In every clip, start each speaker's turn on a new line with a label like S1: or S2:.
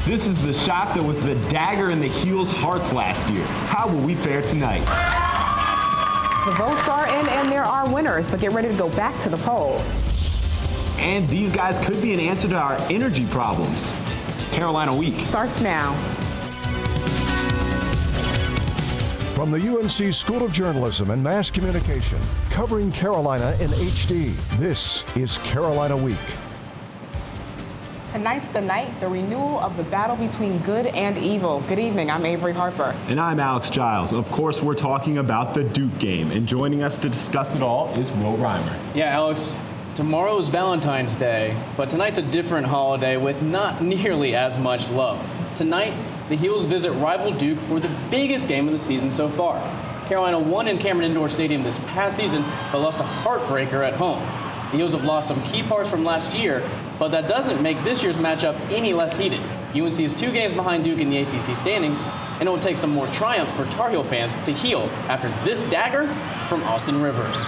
S1: This is the shot that was the dagger in the Heels' hearts last year. How will we fare tonight?
S2: The votes are in and there are winners, but get ready to go back to the polls.
S1: And these guys could be an answer to our energy problems. Carolina Week
S2: starts now.
S3: From the UNC School of Journalism and Mass Communication, covering Carolina in HD, this is Carolina Week.
S2: Tonight's the night, the renewal of the battle between good and evil. Good evening, I'm Avery Harper.
S1: And I'm Alex Giles. Of course, we're talking about the Duke game. And joining us to discuss it all is Will Reimer.
S4: Yeah, Alex, tomorrow is Valentines Day, but tonight's a different holiday with not nearly as much love. Tonight, the Heels visit rival Duke for the biggest game of the season so far. Carolina won in Cameron Indoor Stadium this past season, but lost a heartbreaker at home. The Heels have lost some key parts from last year, but that doesn't make this year's matchup any less heated. UNC is 2 games behind Duke in the ACC standings, and it will take some more triumph for Tar Heel fans to heal after this dagger from Austin Rivers.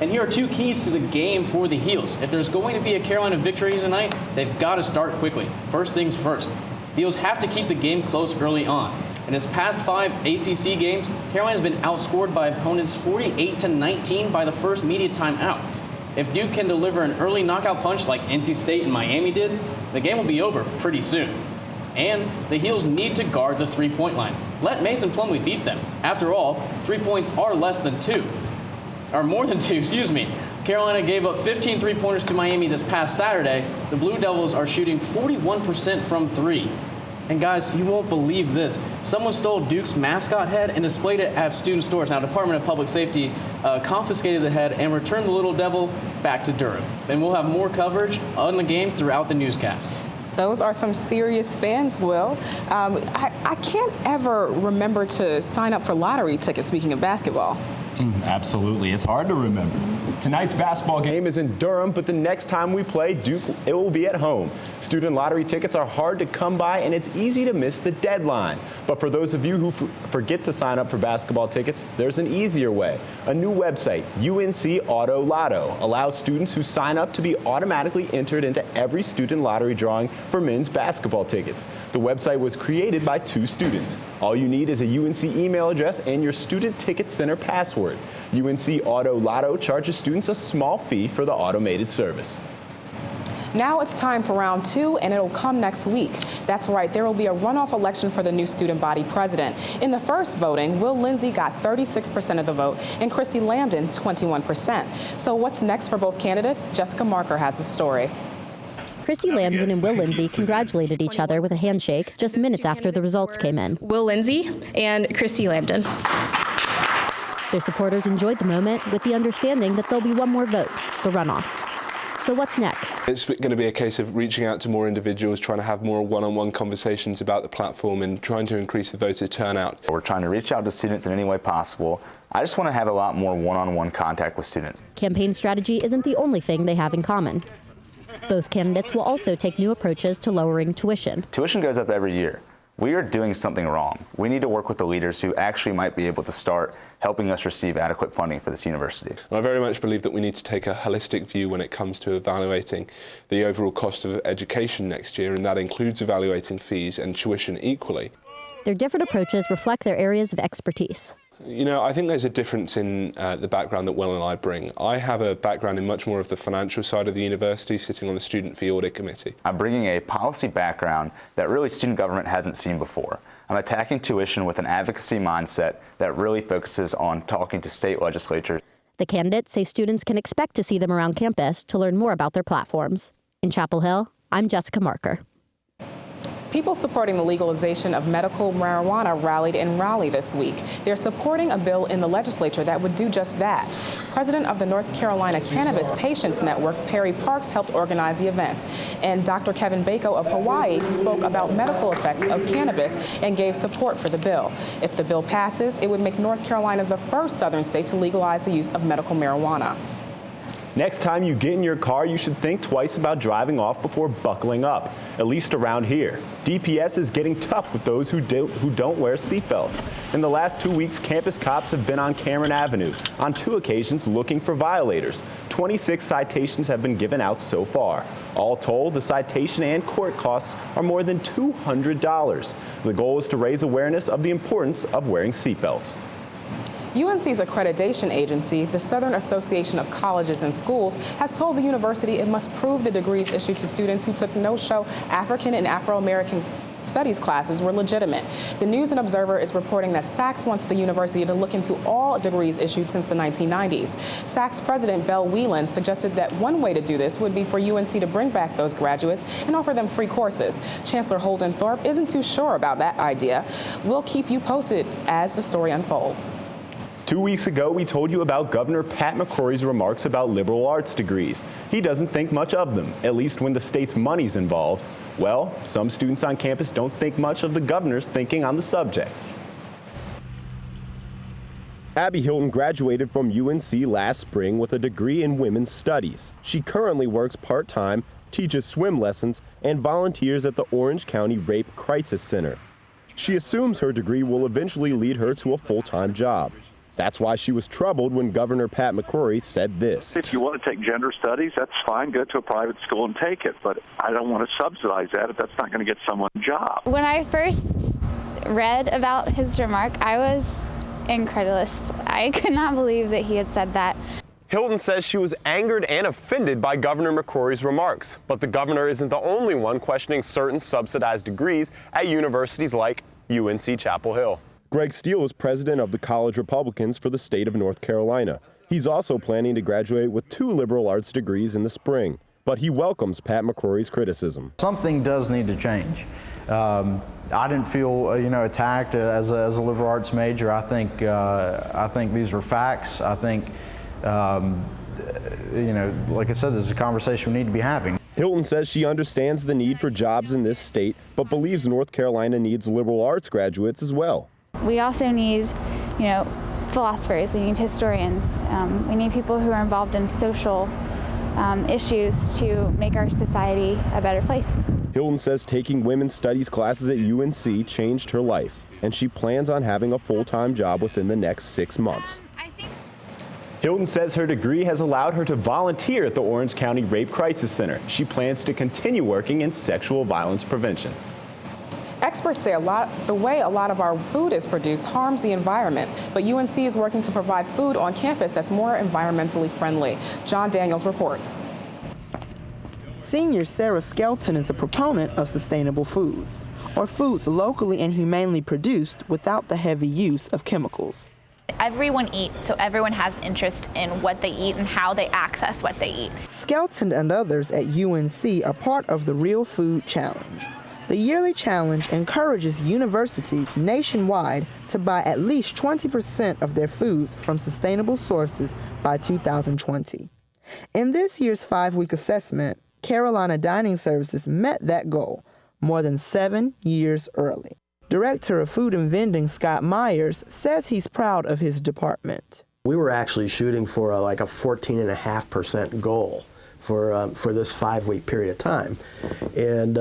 S4: And here are 2 keys to the game for the Heels. If there's going to be a Carolina victory tonight, they've got to start quickly. First things first. The Heels have to keep the game close early on. In its past 5 ACC games, Carolina's been outscored by opponents 48-19 by the first media timeout. If Duke can deliver an early knockout punch like NC State and Miami did, the game will be over pretty soon. And the Heels need to guard the 3-point line. Let Mason Plumlee beat them. After all, 3 points are less than 2. Or more than 2, excuse me. Carolina gave up 15 3-pointers to Miami this past Saturday. The Blue Devils are shooting 41% from 3. And guys, you won't believe this. Someone stole Duke's mascot head and displayed it at student stores. Now, Department of Public Safety confiscated the head and returned the little devil back to Durham. And we'll have more coverage on the game throughout the newscast.
S2: Those are some serious fans, Will. I can't ever remember to sign up for lottery tickets, speaking of basketball.
S1: Absolutely. It's hard to remember. Tonight's basketball game is in Durham, but the next time we play Duke, it will be at home. Student lottery tickets are hard to come by, and it's easy to miss the deadline. But for those of you who forget to sign up for basketball tickets, there's an easier way. A new website, UNC Auto Lotto, allows students who sign up to be automatically entered into every student lottery drawing for men's basketball tickets. The website was created by 2 students. All you need is a UNC email address and your student ticket center password. UNC Auto Lotto charges students a small fee for the automated service.
S2: Now it's time for round 2, and it'll come next week. That's right, there will be a runoff election for the new student body president. In the first voting, Will Lindsay got 36% of the vote and Christy Lambden 21%. So what's next for both candidates? Jessica Marker has the story.
S5: Christy Lambden and Will Lindsay congratulated each other with a handshake just minutes after the results came in.
S6: Will Lindsay and Christy Lambden.
S5: Their supporters enjoyed the moment with the understanding that there'll be one more vote, the runoff. So what's next?
S7: It's going to be a case of reaching out to more individuals, trying to have more one-on-one conversations about the platform and trying to increase the voter turnout.
S8: We're trying to reach out to students in any way possible. I just want to have a lot more one-on-one contact with students.
S5: Campaign strategy isn't the only thing they have in common. Both candidates will also take new approaches to lowering tuition.
S8: Tuition goes up every year. We are doing something wrong. We need to work with the leaders who actually might be able to start helping us receive adequate funding for this university.
S7: I very much believe that we need to take a holistic view when it comes to evaluating the overall cost of education next year, and that includes evaluating fees and tuition equally.
S5: Their different approaches reflect their areas of expertise.
S7: You know, I think there's a difference in the background that Will and I bring. I have a background in much more of the financial side of the university, sitting on the Student Fee Audit Committee.
S8: I'm bringing a policy background that really student government hasn't seen before. I'm attacking tuition with an advocacy mindset that really focuses on talking to state legislatures.
S5: The candidates say students can expect to see them around campus to learn more about their platforms. In Chapel Hill, I'm Jessica Marker.
S2: People supporting the legalization of medical marijuana rallied in Raleigh this week. They're supporting a bill in the legislature that would do just that. President of the North Carolina Cannabis Patients Network, Perry Parks, helped organize the event. And Dr. Kevin Bako of Hawaii spoke about medical effects of cannabis and gave support for the bill. If the bill passes, it would make North Carolina the first southern state to legalize the use of medical marijuana.
S1: Next time you get in your car, you should think twice about driving off before buckling up, at least around here. DPS is getting tough with those who don't wear seatbelts. In the last 2 weeks, campus cops have been on Cameron Avenue on 2 occasions looking for violators. 26 citations have been given out so far. All told, the citation and court costs are more than $200. The goal is to raise awareness of the importance of wearing seatbelts.
S2: UNC's accreditation agency, the Southern Association of Colleges and Schools, has told the university it must prove the degrees issued to students who took no-show African and Afro-American studies classes were legitimate. The News and Observer is reporting that SACS wants the university to look into all degrees issued since the 1990s. SACS President Belle Whelan suggested that one way to do this would be for UNC to bring back those graduates and offer them free courses. Chancellor Holden Thorpe isn't too sure about that idea. We'll keep you posted as the story unfolds.
S1: 2 weeks ago, we told you about Governor Pat McCrory's remarks about liberal arts degrees. He doesn't think much of them, at least when the state's money's involved. Well, some students on campus don't think much of the governor's thinking on the subject.
S9: Abby Hilton graduated from UNC last spring with a degree in women's studies. She currently works part-time, teaches swim lessons, and volunteers at the Orange County Rape Crisis Center. She assumes her degree will eventually lead her to a full-time job. That's why she was troubled when Governor Pat McCrory said this.
S10: If you want to take gender studies, that's fine. Go to a private school and take it. But I don't want to subsidize that if that's not going to get someone a job.
S11: When I first read about his remark, I was incredulous. I could not believe that he had said that.
S9: Hilton says she was angered and offended by Governor McCrory's remarks. But the governor isn't the only one questioning certain subsidized degrees at universities like UNC-Chapel Hill. Greg Steele is president of the College Republicans for the state of North Carolina. He's also planning to graduate with 2 liberal arts degrees in the spring, but he welcomes Pat McCrory's criticism.
S12: Something does need to change. I didn't feel, attacked as a liberal arts major. I think these were facts. I think, like I said, this is a conversation we need to be having.
S9: Hilton says she understands the need for jobs in this state, but believes North Carolina needs liberal arts graduates as well.
S11: We also need, philosophers, we need historians, we need people who are involved in social issues to make our society a better place.
S9: Hilton says taking women's studies classes at UNC changed her life, and she plans on having a full-time job within the next 6 months.
S1: Hilton says her degree has allowed her to volunteer at the Orange County Rape Crisis Center. She plans to continue working in sexual violence prevention.
S2: Experts say the way a lot of our food is produced harms the environment, but UNC is working to provide food on campus that's more environmentally friendly. John Daniels reports.
S13: Senior Sarah Skelton is a proponent of sustainable foods, or foods locally and humanely produced without the heavy use of chemicals.
S6: Everyone eats, so everyone has interest in what they eat and how they access what they eat.
S13: Skelton and others at UNC are part of the Real Food Challenge. The yearly challenge encourages universities nationwide to buy at least 20% of their foods from sustainable sources by 2020. In this year's 5-week assessment, Carolina Dining Services met that goal more than 7 years early. Director of Food and Vending Scott Myers says he's proud of his department.
S14: We were actually shooting for a 14.5% goal for this 5-week period of time, and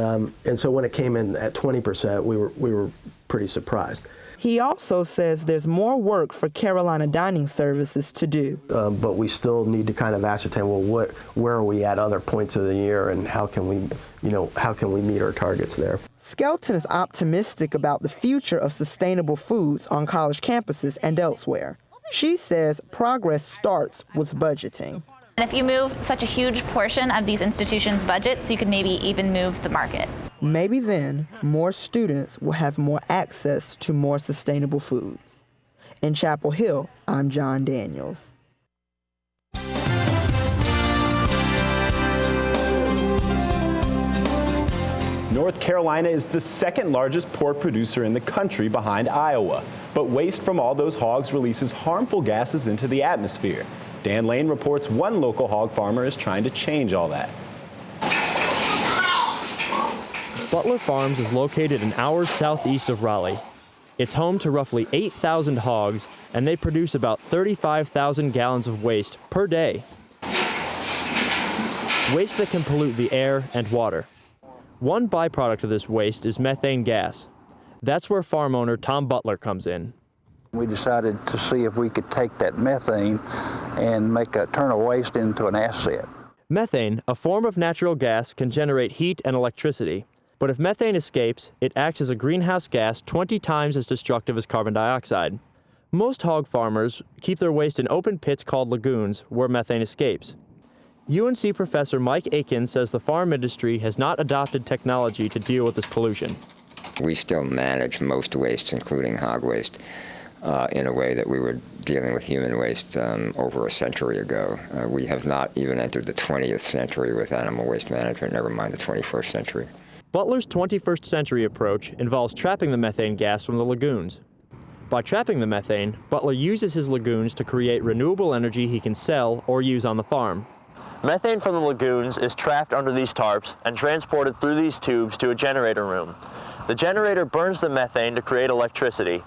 S14: so when it came in at 20%, we were pretty surprised.
S13: He also says there's more work for Carolina Dining Services to do.
S14: But we still need to kind of ascertain, well, where are we at other points of the year, and how can we meet our targets there?
S13: Skelton is optimistic about the future of sustainable foods on college campuses and elsewhere. She says progress starts with budgeting.
S6: And if you move such a huge portion of these institutions' budgets, you could maybe even move the market.
S13: Maybe then more students will have more access to more sustainable foods. In Chapel Hill, I'm John Daniels.
S1: North Carolina is the second largest pork producer in the country behind Iowa, but waste from all those hogs releases harmful gases into the atmosphere. Dan Lane reports one local hog farmer is trying to change all that.
S15: Butler Farms is located an hour southeast of Raleigh. It's home to roughly 8,000 hogs, and they produce about 35,000 gallons of waste per day. waste that can pollute the air and water. One byproduct of this waste is methane gas. That's where farm owner Tom Butler comes in.
S16: We decided to see if we could take that methane and turn a waste into an asset.
S15: Methane, a form of natural gas, can generate heat and electricity. But if methane escapes, it acts as a greenhouse gas 20 times as destructive as carbon dioxide. Most hog farmers keep their waste in open pits called lagoons where methane escapes. UNC professor Mike Aiken says the farm industry has not adopted technology to deal with this pollution.
S17: We still manage most waste, including hog waste, in a way that we were dealing with human waste over a century ago. We have not even entered the 20th century with animal waste management, never mind the 21st century.
S15: Butler's 21st century approach involves trapping the methane gas from the lagoons. By trapping the methane, Butler uses his lagoons to create renewable energy he can sell or use on the farm. Methane from the lagoons is trapped under these tarps and transported through these tubes to a generator room. The generator burns the methane to create electricity.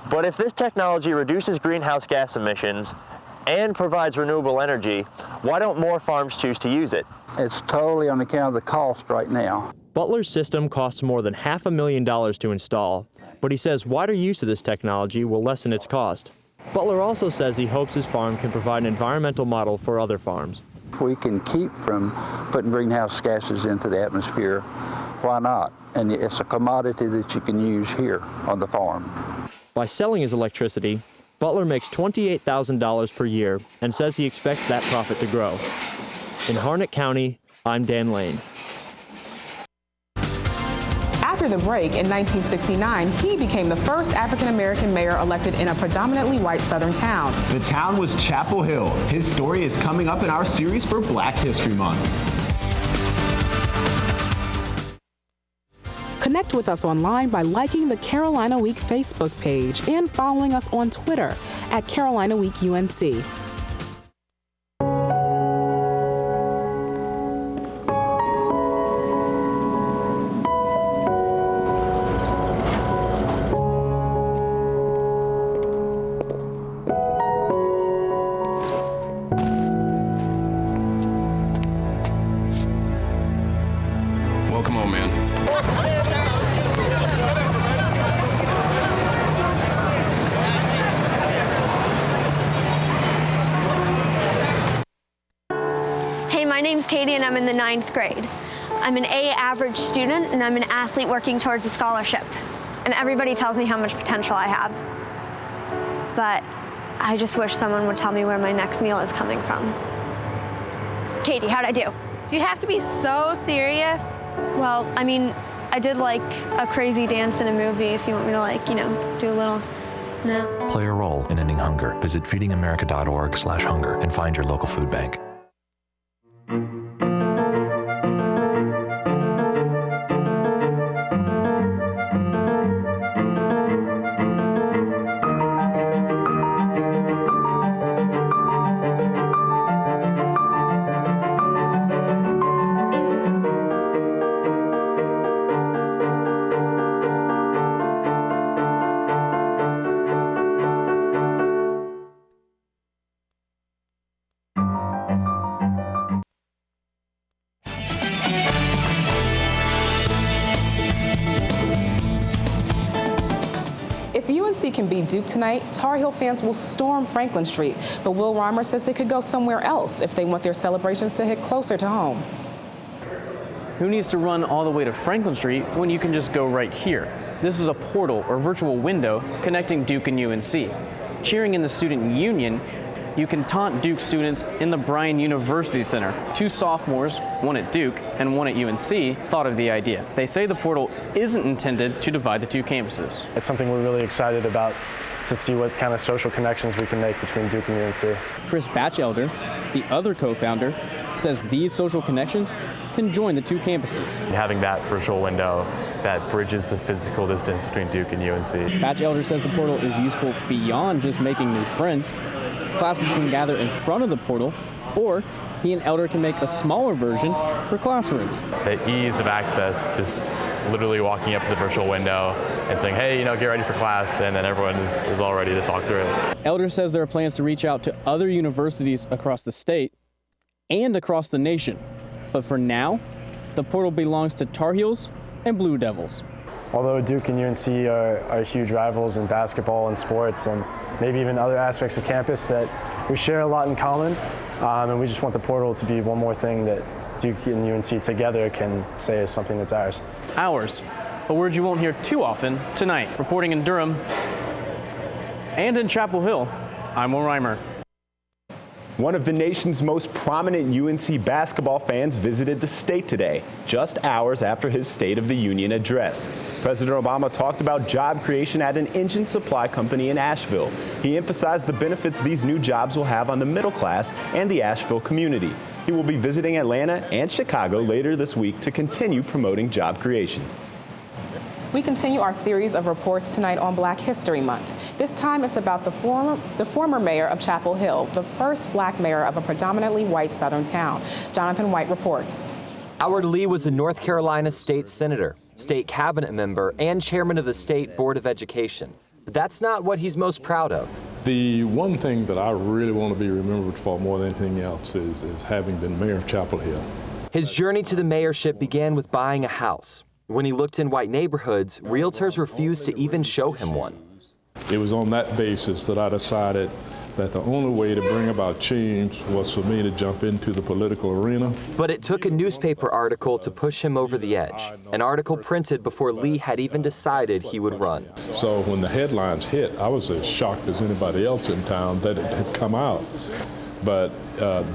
S15: But if this technology reduces greenhouse gas emissions and provides renewable energy, why don't more farms choose to use it?
S16: It's totally on account of the cost right now.
S15: Butler's system costs more than $500,000 to install, but he says wider use of this technology will lessen its cost. Butler also says he hopes his farm can provide an environmental model for other farms.
S16: If we can keep from putting greenhouse gases into the atmosphere, why not? And it's a commodity that you can use here on the farm.
S15: By selling his electricity, Butler makes $28,000 per year and says he expects that profit to grow. In Harnett County, I'm Dan Lane.
S2: After the break, in 1969, he became the first African-American mayor elected in a predominantly white southern town.
S1: The town was Chapel Hill. His story is coming up in our series for Black History Month.
S2: Connect with us online by liking the Carolina Week Facebook page and following us on Twitter at Carolina Week UNC.
S18: Welcome home, man.
S19: Hey, my name's Katie and I'm in the 9th grade. I'm an A average student and I'm an athlete working towards a scholarship. And everybody tells me how much potential I have. But I just wish someone would tell me where my next meal is coming from. Katie, how'd I do?
S20: Do you have to be so serious?
S19: Well, I mean, I did like a crazy dance in a movie if you want me to do a little, no.
S21: Play a role in ending hunger. Visit feedingamerica.org/hunger and find your local food bank.
S2: If UNC can beat Duke tonight, Tar Heel fans will storm Franklin Street. But Will Reimer says they could go somewhere else if they want their celebrations to hit closer to home.
S4: Who needs to run all the way to Franklin Street when you can just go right here? This is a portal or virtual window connecting Duke and UNC. Cheering in the student union, you can taunt Duke students in the Bryan University Center. 2 sophomores, one at Duke and one at UNC, thought of the idea. They say the portal isn't intended to divide the 2 campuses.
S9: It's something we're really excited about to see what kind of social connections we can make between Duke and UNC.
S4: Chris Batchelder, the other co-founder, says these social connections can join the 2 campuses.
S22: Having that virtual window that bridges the physical distance between Duke and UNC.
S4: Batchelder says the portal is useful beyond just making new friends. Classes can gather in front of the portal, or he and Elder can make a smaller version for classrooms.
S22: The ease of access, just literally walking up to the virtual window and saying, hey, get ready for class, and then everyone is all ready to talk through it.
S4: Elder says there are plans to reach out to other universities across the state and across the nation. But for now, the portal belongs to Tar Heels and Blue Devils.
S3: Although Duke and UNC are huge rivals in basketball and sports and maybe even other aspects of campus, that we share a lot in common, and we just want the portal to be one more thing that Duke and UNC together can say is something that's ours.
S4: Ours, a word you won't hear too often tonight. Reporting in Durham and in Chapel Hill, I'm Will Reimer.
S1: One of the nation's most prominent UNC basketball fans visited the state today, just hours after his State of the Union address. President Obama talked about job creation at an engine supply company in Asheville. He emphasized the benefits these new jobs will have on the middle class and the Asheville community. He will be visiting Atlanta and Chicago later this week to continue promoting job creation.
S2: We continue our series of reports tonight on Black History Month. This time it's about the former mayor of Chapel Hill, the first black mayor of a predominantly white southern town. Jonathan White reports.
S7: Howard Lee was a North Carolina state senator, state cabinet member, and chairman of the State Board of Education. But that's not what he's most proud of.
S23: The one thing that I really want to be remembered for more than anything else is having been mayor of Chapel Hill.
S7: His journey to the mayorship began with buying a house. When he looked in white neighborhoods, realtors refused to even show him one.
S23: It was on that basis that I decided that the only way to bring about change was for me to jump into the political arena.
S7: But it took a newspaper article to push him over the edge, an article printed before Lee had even decided he would run.
S23: So when the headlines hit, I was as shocked as anybody else in town that it had come out. But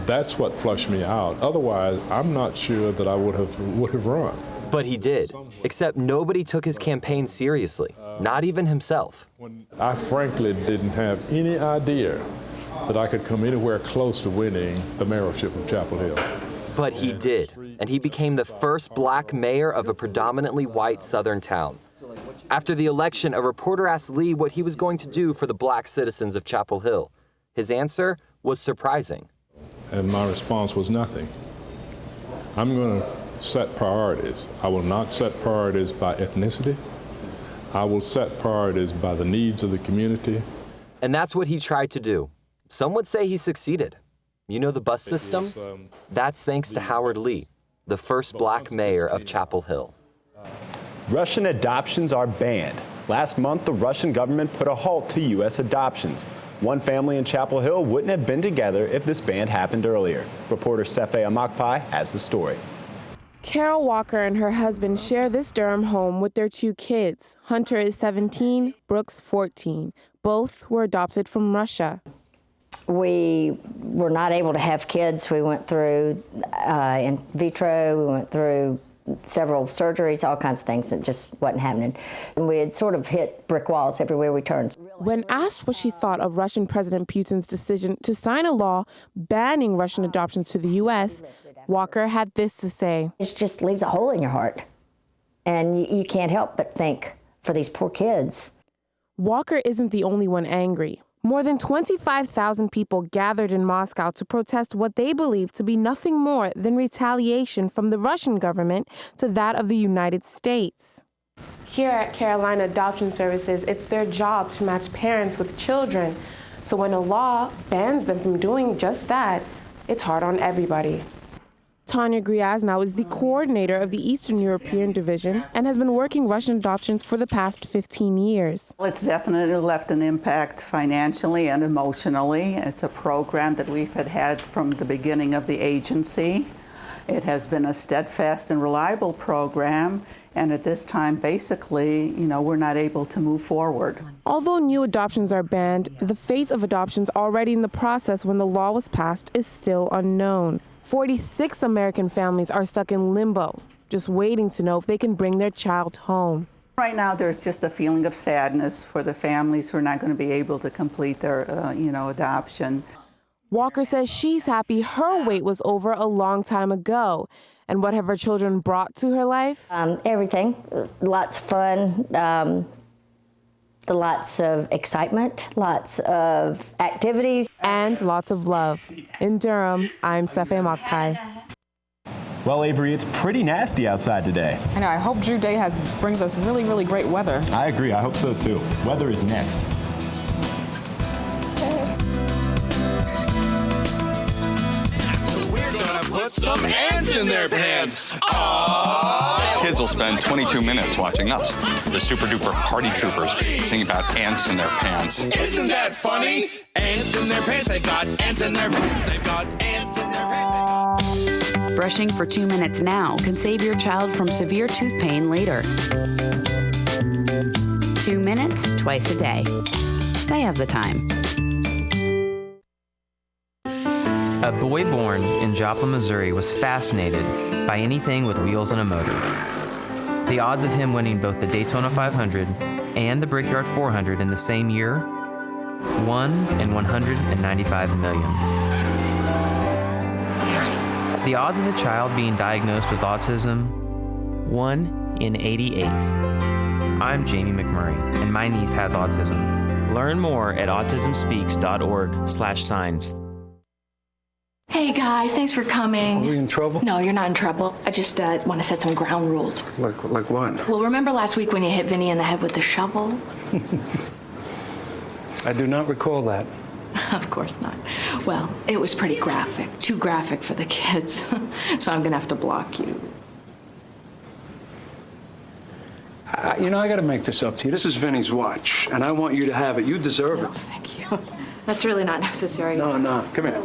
S23: that's what flushed me out. Otherwise, I'm not sure that I would have run.
S7: But he did, except nobody took his campaign seriously, not even himself.
S23: I frankly didn't have any idea that I could come anywhere close to winning the mayorship of Chapel Hill.
S7: But he did, and he became the first black mayor of a predominantly white southern town. After the election, a reporter asked Lee what he was going to do for the black citizens of Chapel Hill. His answer was surprising.
S23: And my response was nothing. I'm going to set priorities. I will not set priorities by ethnicity. I will set priorities by the needs of the community.
S7: And that's what he tried to do. Some would say he succeeded. You know the bus system? That's thanks to Howard Lee, the first black mayor of Chapel Hill.
S1: Russian adoptions are banned. Last month, the Russian government put a halt to U.S. adoptions. One family in Chapel Hill wouldn't have been together if this ban happened earlier. Reporter Sefe Amakpai has the story.
S24: Carol Walker and her husband share this Durham home with their two kids. Hunter is 17, Brooks 14. Both were adopted from Russia.
S25: We were not able to have kids. We went through in vitro, we went through several surgeries, all kinds of things that just wasn't happening. And we had sort of hit brick walls everywhere we turned.
S24: When asked what she thought of Russian President Putin's decision to sign a law banning Russian adoptions to the U.S., Walker had this to say.
S25: It just leaves a hole in your heart. And you can't help but think for these poor kids.
S24: Walker isn't the only one angry. More than 25,000 people gathered in Moscow to protest what they believe to be nothing more than retaliation from the Russian government to that of the United States. Here at Carolina Adoption Services, it's their job to match parents with children. So when a law bans them from doing just that, it's hard on everybody. Tanya Gryaznow is the coordinator of the Eastern European Division and has been working Russian adoptions for the past 15 years.
S26: It's definitely left an impact financially and emotionally. It's a program that we've had from the beginning of the agency. It has been a steadfast and reliable program, and at this time, basically, we're not able to move forward.
S24: Although new adoptions are banned, the fate of adoptions already in the process when the law was passed is still unknown. 46 American families are stuck in limbo, just waiting to know if they can bring their child home.
S26: Right now, there's just a feeling of sadness for the families who are not going to be able to complete their, adoption.
S24: Walker says she's happy her wait was over a long time ago. And what have her children brought to her life?
S25: Everything. Lots of fun, lots of excitement, lots of activities.
S24: And lots of love. In Durham, I'm Sefe Amakpai.
S1: Well, Avery, it's pretty nasty outside today.
S2: I know. I hope Drew Day brings us really, really great weather.
S1: I agree. I hope so, too. Weather is next.
S27: We're gonna
S5: ants in their pants. Aww.
S8: Kids will spend 22 minutes watching us, the super duper party troopers, sing about ants in their pants.
S5: Isn't that funny? Ants in their pants, they've got ants in their pants, they've got ants in their pants.
S10: Brushing for 2 minutes now can save your child from severe tooth pain later. 2 minutes, twice a day. They have the time.
S11: A boy born in Joplin, Missouri was fascinated by anything with wheels and a motor. The odds of him winning both the Daytona 500 and the Brickyard 400 in the same year, 1 in 195 million. The odds of a child being diagnosed with autism, 1 in 88. I'm Jamie McMurray, and my niece has autism. Learn more at autismspeaks.org/signs.
S12: Hey guys, thanks for coming.
S14: Are we in trouble?
S12: No, you're not in trouble. I just want to set some ground rules.
S14: Like what?
S12: Well, remember last week when you hit Vinny in the head with the shovel?
S14: I do not recall that.
S12: Of course not. Well, it was pretty graphic. Too graphic for the kids. So I'm gonna have to block you.
S14: I got to make this up to you. This is Vinny's watch, and I want you to have it. You deserve it.
S12: Thank you. That's really not necessary.
S14: No. Come here.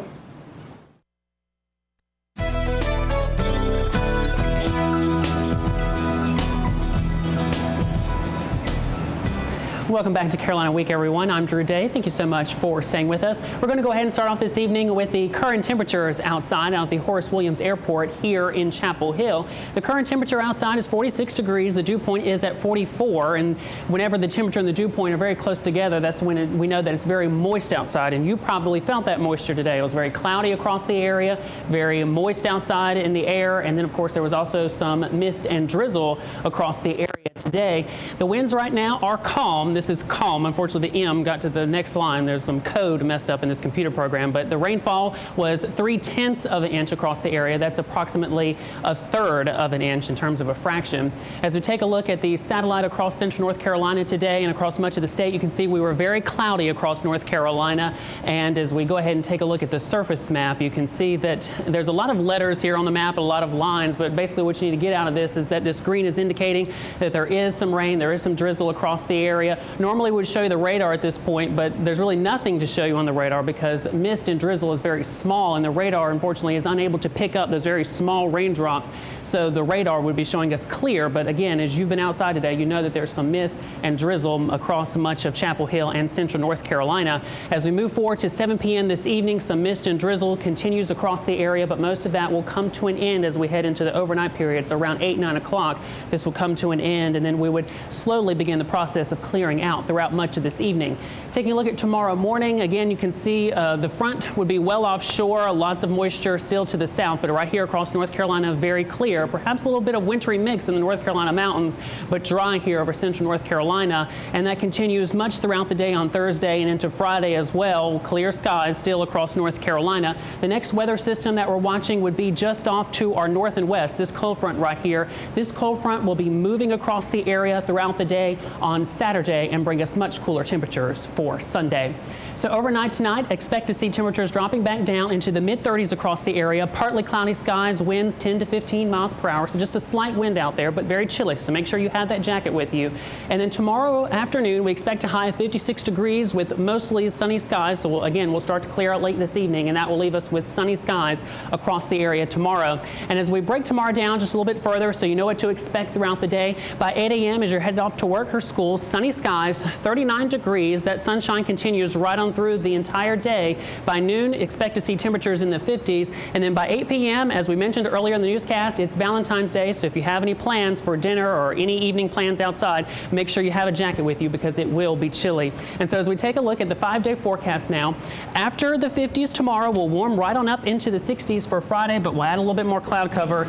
S27: Welcome back to Carolina Week, everyone. I'm Drew Day. Thank you so much for staying with us. We're going to go ahead and start off this evening with the current temperatures outside at the Horace Williams Airport here in Chapel Hill. The current temperature outside is 46 degrees. The dew point is at 44. And whenever the temperature and the dew point are very close together, that's when we know that it's very moist outside. And you probably felt that moisture today. It was very cloudy across the area, very moist outside in the air. And then, of course, there was also some mist and drizzle across the area today. The winds right now are calm. This is calm. Unfortunately, the M got to the next line. There's some code messed up in this computer program, but the rainfall was 0.3 of an inch across the area. That's approximately 1/3 of an inch in terms of a fraction. As we take a look at the satellite across central North Carolina today and across much of the state, you can see we were very cloudy across North Carolina. And as we go ahead and take a look at the surface map, you can see that there's a lot of letters here on the map, a lot of lines, but basically what you need to get out of this is that this green is indicating that there is some rain, there is some drizzle across the area. Normally would show you the radar at this point, but there's really nothing to show you on the radar because mist and drizzle is very small, and the radar unfortunately is unable to pick up those very small raindrops. So the radar would be showing us clear, but again, as you've been outside today, you know that there's some mist and drizzle across much of Chapel Hill and central North Carolina. As we move forward to 7 p.m. this evening, some mist and drizzle continues across the area, but most of that will come to an end as we head into the overnight period. So around 8, 9 o'clock, this will come to an end, and then we would slowly begin the process of clearing out throughout much of this evening. Taking a look at tomorrow morning, again, you can see the front would be well offshore, lots of moisture still to the south, but right here across North Carolina, very clear. Perhaps a little bit of wintry mix in the North Carolina mountains, but dry here over central North Carolina, and that continues much throughout the day on Thursday and into Friday as well. Clear skies still across North Carolina. The next weather system that we're watching would be just off to our north and west, this cold front right here. This cold front will be moving across the area throughout the day on Saturday and bring us much cooler temperatures for Sunday. So overnight tonight, expect to see temperatures dropping back down into the mid-30s across the area. Partly cloudy skies, winds 10 to 15 miles per hour. So just a slight wind out there, but very chilly. So make sure you have that jacket with you. And then tomorrow afternoon, we expect a high of 56 degrees with mostly sunny skies. So we'll start to clear out late this evening, and that will leave us with sunny skies across the area tomorrow. And as we break tomorrow down just a little bit further, so you know what to expect throughout the day, by 8 a.m. as you're headed off to work or school, sunny skies, 39 degrees. That sunshine continues right on through the entire day. By noon, expect to see temperatures in the 50s. And then by 8 p.m., as we mentioned earlier in the newscast, it's Valentine's Day. So if you have any plans for dinner or any evening plans outside, make sure you have a jacket with you because it will be chilly. And so as we take a look at the 5-day forecast now, after the 50s tomorrow, we'll warm right on up into the 60s for Friday, but we'll add a little bit more cloud cover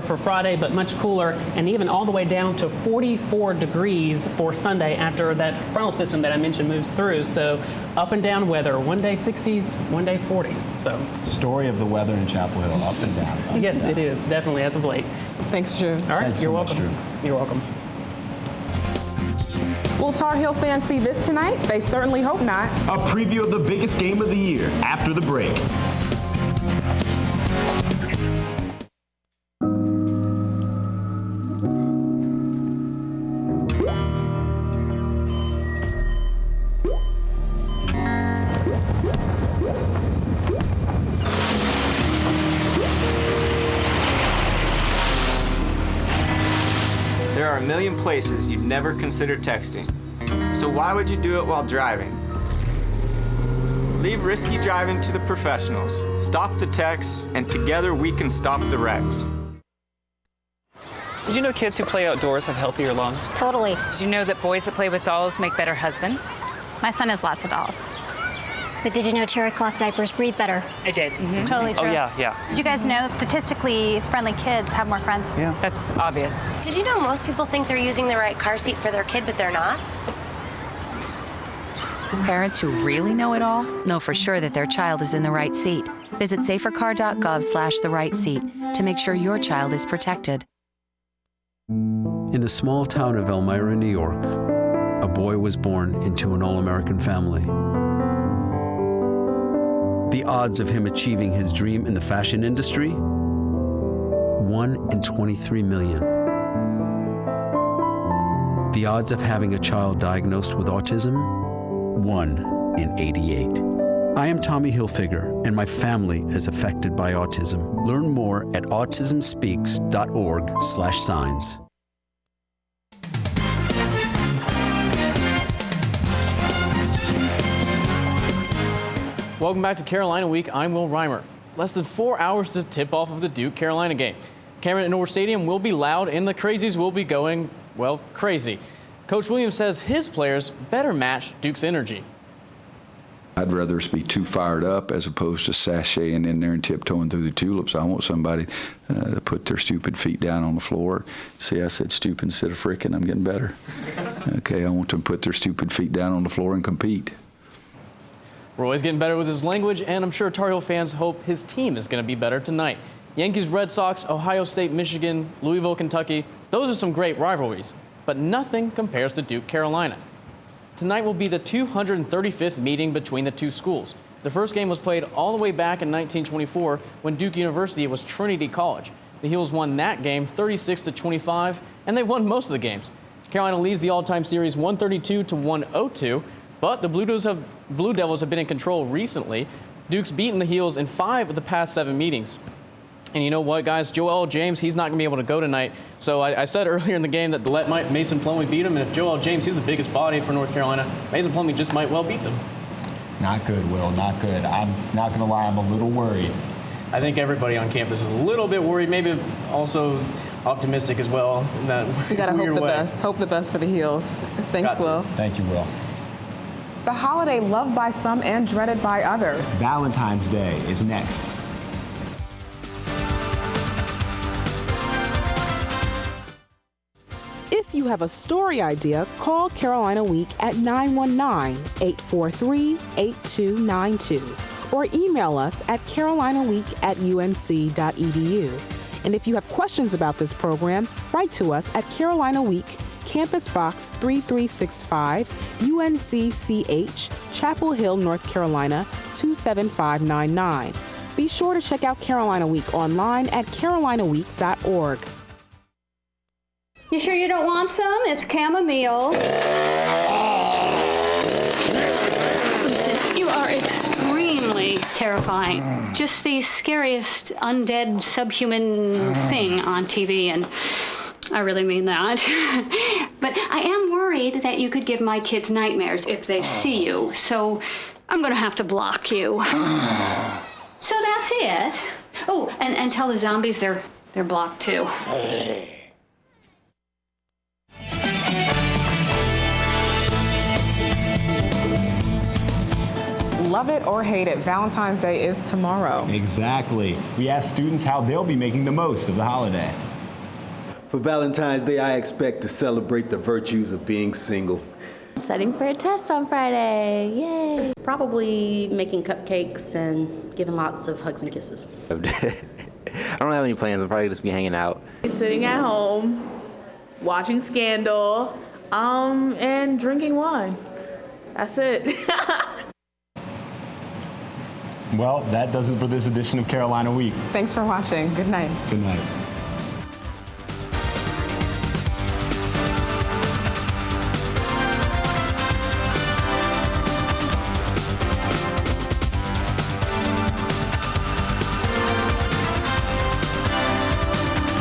S27: for Friday, but much cooler, and even all the way down to 44 degrees for Sunday after that frontal system that I mentioned moves through. So up and down weather, one day 60s, one day 40s. So
S1: story of the weather in Chapel Hill, up and down.
S27: Yes, it is, definitely, as of late.
S2: Thanks, Drew.
S27: All right, you're welcome. You're welcome.
S2: Will Tar Heel fans see this tonight? They certainly hope not.
S1: A preview of the biggest game of the year after the break.
S6: are a million places you'd never consider texting. So why would you do it while driving? Leave risky driving to the professionals. Stop the texts, and together we can stop the wrecks.
S13: Did you know kids who play outdoors have healthier lungs?
S15: Totally. Did you know that boys that play with dolls make better husbands?
S16: My son has lots of dolls. But did you know terry cloth diapers breathe better?
S15: I did.
S16: It's totally true.
S13: Oh, yeah.
S16: Did you guys know statistically friendly kids have more friends?
S13: Yeah.
S15: That's obvious.
S17: Did you know most people think they're using the right car seat for their kid, but they're not?
S18: Parents who really know it all know for sure that their child is in the right seat. Visit safercar.gov/the-right-seat to make sure your child is protected.
S14: In the small town of Elmira, New York, a boy was born into an all-American family. The odds of him achieving his dream in the fashion industry? 1 in 23 million. The odds of having a child diagnosed with autism? 1 in 88. I am Tommy Hilfiger, and my family is affected by autism. Learn more at autismspeaks.org/signs.
S4: Welcome back to Carolina Week. I'm Will Reimer. Less than 4 hours to tip off of the Duke-Carolina game. Cameron Indoor Stadium will be loud and the crazies will be going, well, crazy. Coach Williams says his players better match Duke's energy.
S20: I'd rather us be too fired up as opposed to sashaying in there and tiptoeing through the tulips. I want somebody to put their stupid feet down on the floor. See, I said stupid instead of frickin'. I'm getting better. Okay, I want them to put their stupid feet down on the floor and compete.
S4: Roy's getting better with his language, and I'm sure Tar Heel fans hope his team is going to be better tonight. Yankees, Red Sox, Ohio State, Michigan, Louisville, Kentucky, those are some great rivalries, but nothing compares to Duke, Carolina. Tonight will be the 235th meeting between the two schools. The first game was played all the way back in 1924 when Duke University was Trinity College. The Heels won that game 36-25, and they've won most of the games. Carolina leads the all-time series 132-102, but the Blue Devils have been in control recently. Duke's beaten the Heels in 5 of the past 7 meetings. And you know what, guys? Joel James, he's not going to be able to go tonight. So I said earlier in the game that let Mason Plumlee beat him. And if Joel James, he's the biggest body for North Carolina, Mason Plumlee just might well beat them.
S1: Not good, Will, not good. I'm not going to lie, I'm a little worried.
S4: I think everybody on campus is a little bit worried, maybe also optimistic as well. In that
S2: we got to hope the best. Hope the best for the Heels. Thanks, Will.
S1: Thank you, Will.
S2: The holiday loved by some and dreaded by others.
S1: Valentine's Day is next.
S24: If you have a story idea, call Carolina Week at 919-843-8292 or email us at carolinaweek@unc.edu. And if you have questions about this program, write to us at Carolina Week, Campus Box 3365, UNC-CH, Chapel Hill, North Carolina 27599. Be sure to check out Carolina Week online at carolinaweek.org.
S28: You sure you don't want some? It's chamomile. Listen, you are extremely terrifying. Just the scariest undead subhuman thing on TV, and I really mean that. But I am worried that you could give my kids nightmares if they see you, so I'm gonna have to block you. So that's it. Oh, and tell the zombies they're blocked too.
S2: Love it or hate it, Valentine's Day is tomorrow.
S1: Exactly. We asked students how they'll be making the most of the holiday.
S29: For Valentine's Day, I expect to celebrate the virtues of being single.
S30: I'm studying for a test on Friday. Yay. Probably making cupcakes and giving lots of hugs and kisses.
S31: I don't have any plans. I'll probably just be hanging out.
S32: Sitting at home, watching Scandal, and drinking wine. That's it.
S1: Well, that does it for this edition of Carolina Week.
S2: Thanks for watching. Good night.
S1: Good night.